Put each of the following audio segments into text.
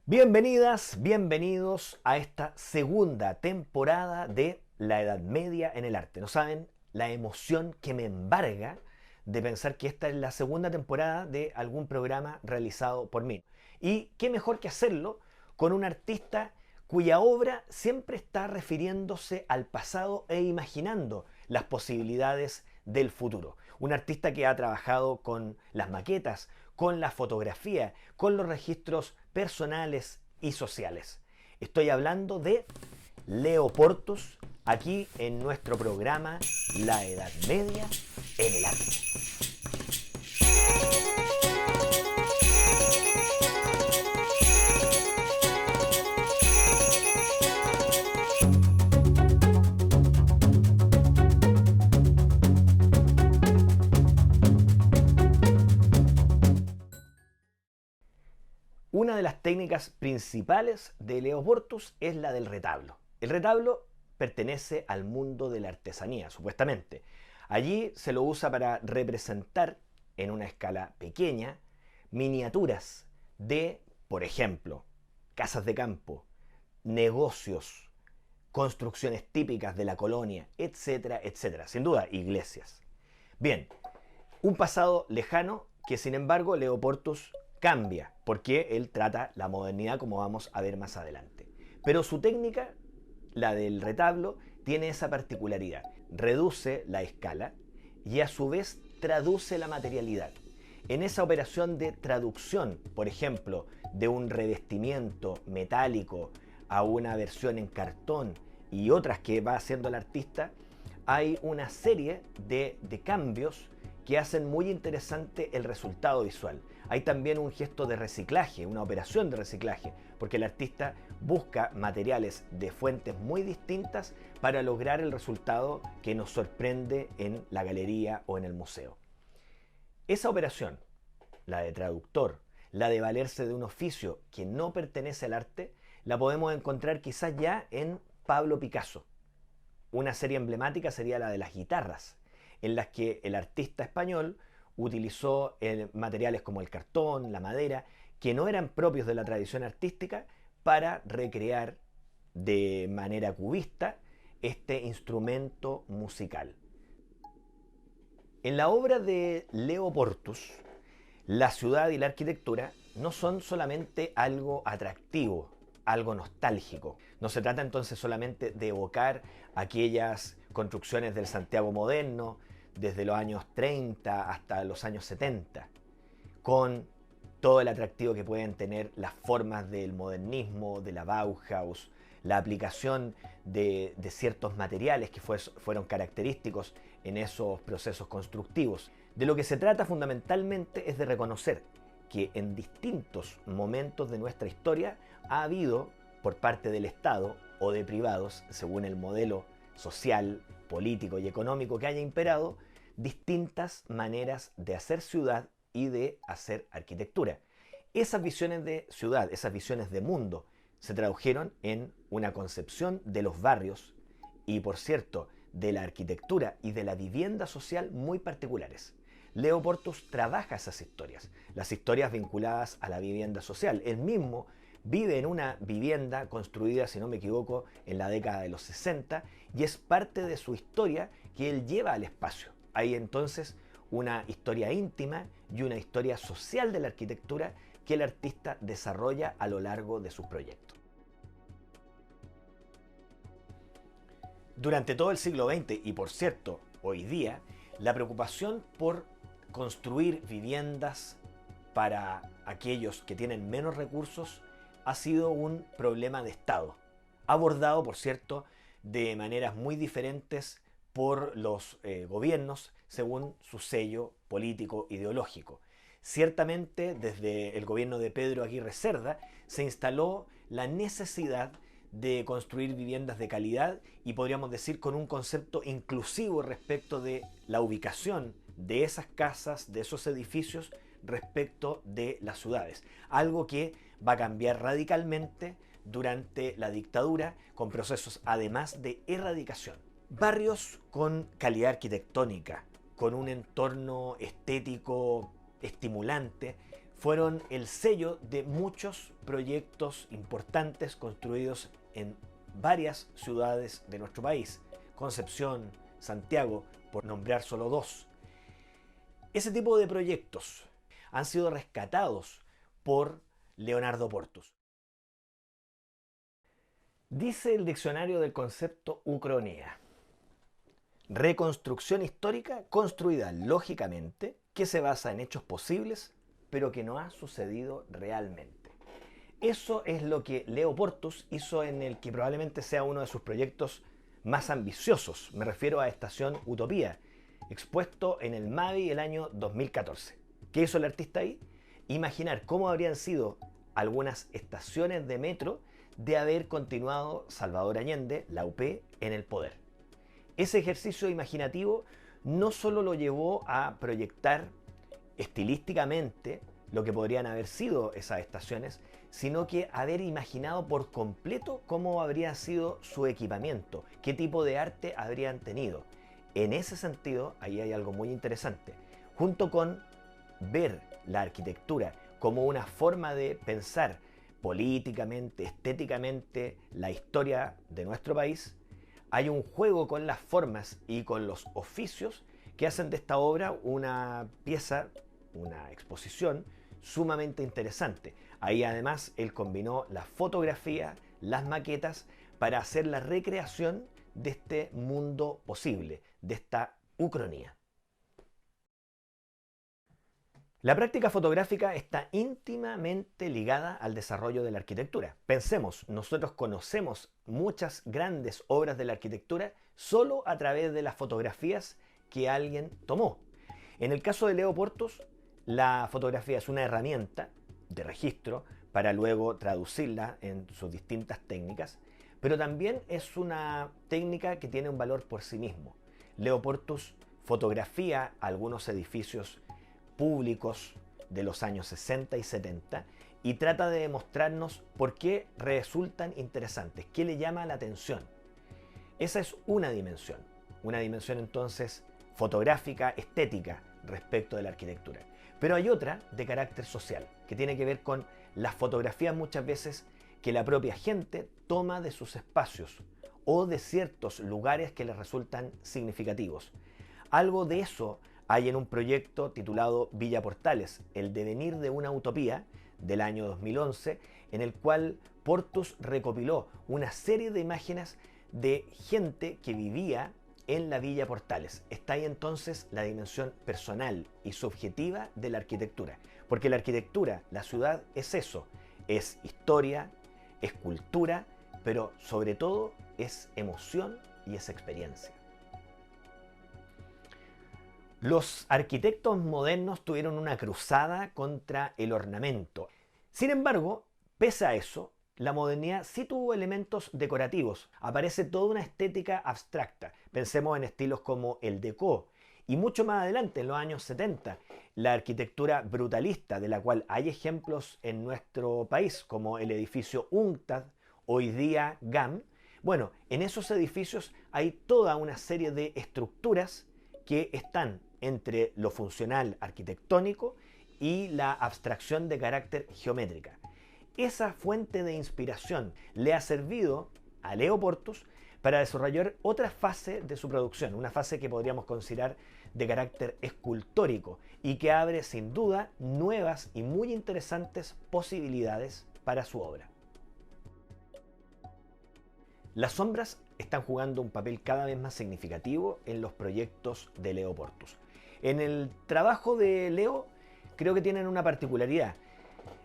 Bienvenidas, bienvenidos a esta segunda temporada de La Edad Media en el Arte. No saben la emoción que me embarga de pensar que esta es la segunda temporada de algún programa realizado por mí. Y qué mejor que hacerlo con un artista cuya obra siempre está refiriéndose al pasado e imaginando las posibilidades del futuro. Un artista que ha trabajado con las maquetas, con la fotografía, con los registros personales y sociales. Estoy hablando de Leo Portus, aquí en nuestro programa La Edad Media en el Arte. Una de las técnicas principales de Leo Portus es la del retablo. El retablo pertenece al mundo de la artesanía, supuestamente. Allí se lo usa para representar en una escala pequeña miniaturas de, por ejemplo, casas de campo, negocios, construcciones típicas de la colonia, etcétera, etcétera. Sin duda, iglesias. Bien, un pasado lejano que sin embargo Leo Portus cambia, porque él trata la modernidad como vamos a ver más adelante. Pero su técnica, la del retablo, tiene esa particularidad. Reduce la escala y a su vez traduce la materialidad. En esa operación de traducción, por ejemplo, de un revestimiento metálico a una versión en cartón y otras que va haciendo el artista, hay una serie de cambios que hacen muy interesante el resultado visual. Hay también un gesto de reciclaje, una operación de reciclaje, porque el artista busca materiales de fuentes muy distintas para lograr el resultado que nos sorprende en la galería o en el museo. Esa operación, la de traductor, la de valerse de un oficio que no pertenece al arte, la podemos encontrar quizás ya en Pablo Picasso. Una serie emblemática sería la de las guitarras, en las que el artista español utilizó materiales como el cartón, la madera, que no eran propios de la tradición artística, para recrear de manera cubista este instrumento musical. En la obra de Leo Portus, la ciudad y la arquitectura no son solamente algo atractivo, algo nostálgico. No se trata entonces solamente de evocar aquellas construcciones del Santiago moderno, desde los años 30 hasta los años 70, con todo el atractivo que pueden tener las formas del modernismo, de la Bauhaus, la aplicación de ciertos materiales que fueron característicos en esos procesos constructivos. De lo que se trata fundamentalmente es de reconocer que en distintos momentos de nuestra historia ha habido, por parte del Estado o de privados, según el modelo social, político y económico que haya imperado, distintas maneras de hacer ciudad y de hacer arquitectura. Esas visiones de ciudad, esas visiones de mundo, se tradujeron en una concepción de los barrios y, por cierto, de la arquitectura y de la vivienda social muy particulares. Leo Portus trabaja esas historias, las historias vinculadas a la vivienda social. Él mismo vive en una vivienda construida, si no me equivoco, en la década de los 60 y es parte de su historia que él lleva al espacio. Hay entonces una historia íntima y una historia social de la arquitectura que el artista desarrolla a lo largo de sus proyectos. Durante todo el siglo XX y, por cierto, hoy día, la preocupación por construir viviendas para aquellos que tienen menos recursos ha sido un problema de Estado, abordado, por cierto, de maneras muy diferentes por los gobiernos según su sello político ideológico. Ciertamente, desde el gobierno de Pedro Aguirre Cerda se instaló la necesidad de construir viviendas de calidad y podríamos decir con un concepto inclusivo respecto de la ubicación de esas casas, de esos edificios respecto de las ciudades. Algo que va a cambiar radicalmente durante la dictadura con procesos además de erradicación. Barrios con calidad arquitectónica, con un entorno estético estimulante, fueron el sello de muchos proyectos importantes construidos en varias ciudades de nuestro país. Concepción, Santiago, por nombrar solo dos. Ese tipo de proyectos han sido rescatados por Leonardo Portus. Dice el diccionario del concepto ucronía: reconstrucción histórica construida lógicamente, que se basa en hechos posibles, pero que no ha sucedido realmente. Eso es lo que Leo Portus hizo en el que probablemente sea uno de sus proyectos más ambiciosos. Me refiero a Estación Utopía, expuesto en el MAVI el año 2014. ¿Qué hizo el artista ahí? Imaginar cómo habrían sido algunas estaciones de metro de haber continuado Salvador Allende, la UP, en el poder. Ese ejercicio imaginativo no solo lo llevó a proyectar estilísticamente lo que podrían haber sido esas estaciones, sino que haber imaginado por completo cómo habría sido su equipamiento, qué tipo de arte habrían tenido. En ese sentido, ahí hay algo muy interesante. Junto con ver la arquitectura como una forma de pensar políticamente, estéticamente, la historia de nuestro país, hay un juego con las formas y con los oficios que hacen de esta obra una pieza, una exposición sumamente interesante. Ahí además él combinó la fotografía, las maquetas, para hacer la recreación de este mundo posible, de esta ucronía. La práctica fotográfica está íntimamente ligada al desarrollo de la arquitectura. Pensemos, nosotros conocemos muchas grandes obras de la arquitectura solo a través de las fotografías que alguien tomó. En el caso de Leo Portus, la fotografía es una herramienta de registro para luego traducirla en sus distintas técnicas, pero también es una técnica que tiene un valor por sí mismo. Leo Portus fotografía algunos edificios públicos de los años 60 y 70 y trata de demostrarnos por qué resultan interesantes, qué le llama la atención. Esa es una dimensión entonces fotográfica, estética respecto de la arquitectura. Pero hay otra de carácter social, que tiene que ver con las fotografías muchas veces que la propia gente toma de sus espacios o de ciertos lugares que les resultan significativos. Algo de eso hay en un proyecto titulado Villa Portales, el devenir de una utopía, del año 2011, en el cual Portus recopiló una serie de imágenes de gente que vivía en la Villa Portales. Está ahí entonces la dimensión personal y subjetiva de la arquitectura, porque la arquitectura, la ciudad, es eso, es historia, es cultura, pero sobre todo es emoción y es experiencia. Los arquitectos modernos tuvieron una cruzada contra el ornamento. Sin embargo, pese a eso, la modernidad sí tuvo elementos decorativos. Aparece toda una estética abstracta. Pensemos en estilos como el Déco. Y mucho más adelante, en los años 70, la arquitectura brutalista, de la cual hay ejemplos en nuestro país, como el edificio UNCTAD, hoy día GAM. Bueno, en esos edificios hay toda una serie de estructuras que están entre lo funcional arquitectónico y la abstracción de carácter geométrica. Esa fuente de inspiración le ha servido a Leo Portus para desarrollar otra fase de su producción, una fase que podríamos considerar de carácter escultórico y que abre sin duda nuevas y muy interesantes posibilidades para su obra. Las sombras están jugando un papel cada vez más significativo en los proyectos de Leo Portus. En el trabajo de Leo creo que tienen una particularidad.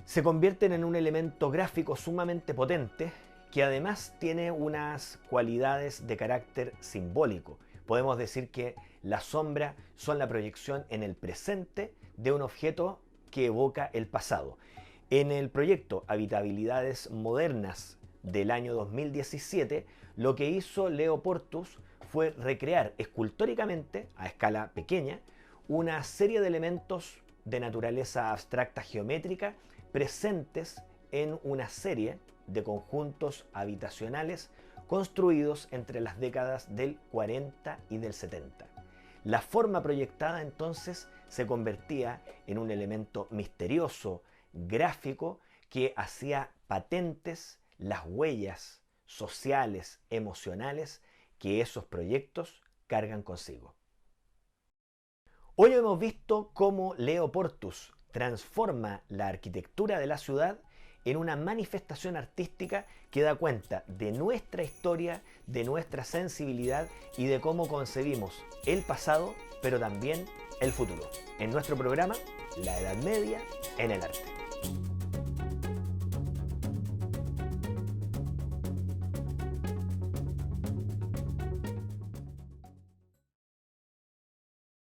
Se convierten en un elemento gráfico sumamente potente que además tiene unas cualidades de carácter simbólico. Podemos decir que las sombras son la proyección en el presente de un objeto que evoca el pasado. En el proyecto Habitabilidades Modernas del año 2017, lo que hizo Leo Portus fue recrear escultóricamente, a escala pequeña, una serie de elementos de naturaleza abstracta geométrica presentes en una serie de conjuntos habitacionales construidos entre las décadas del 40 y del 70. La forma proyectada entonces se convertía en un elemento misterioso, gráfico, que hacía patentes las huellas sociales, emocionales que esos proyectos cargan consigo. Hoy hemos visto cómo Leo Portus transforma la arquitectura de la ciudad en una manifestación artística que da cuenta de nuestra historia, de nuestra sensibilidad y de cómo concebimos el pasado, pero también el futuro. En nuestro programa, La Edad Media en el Arte.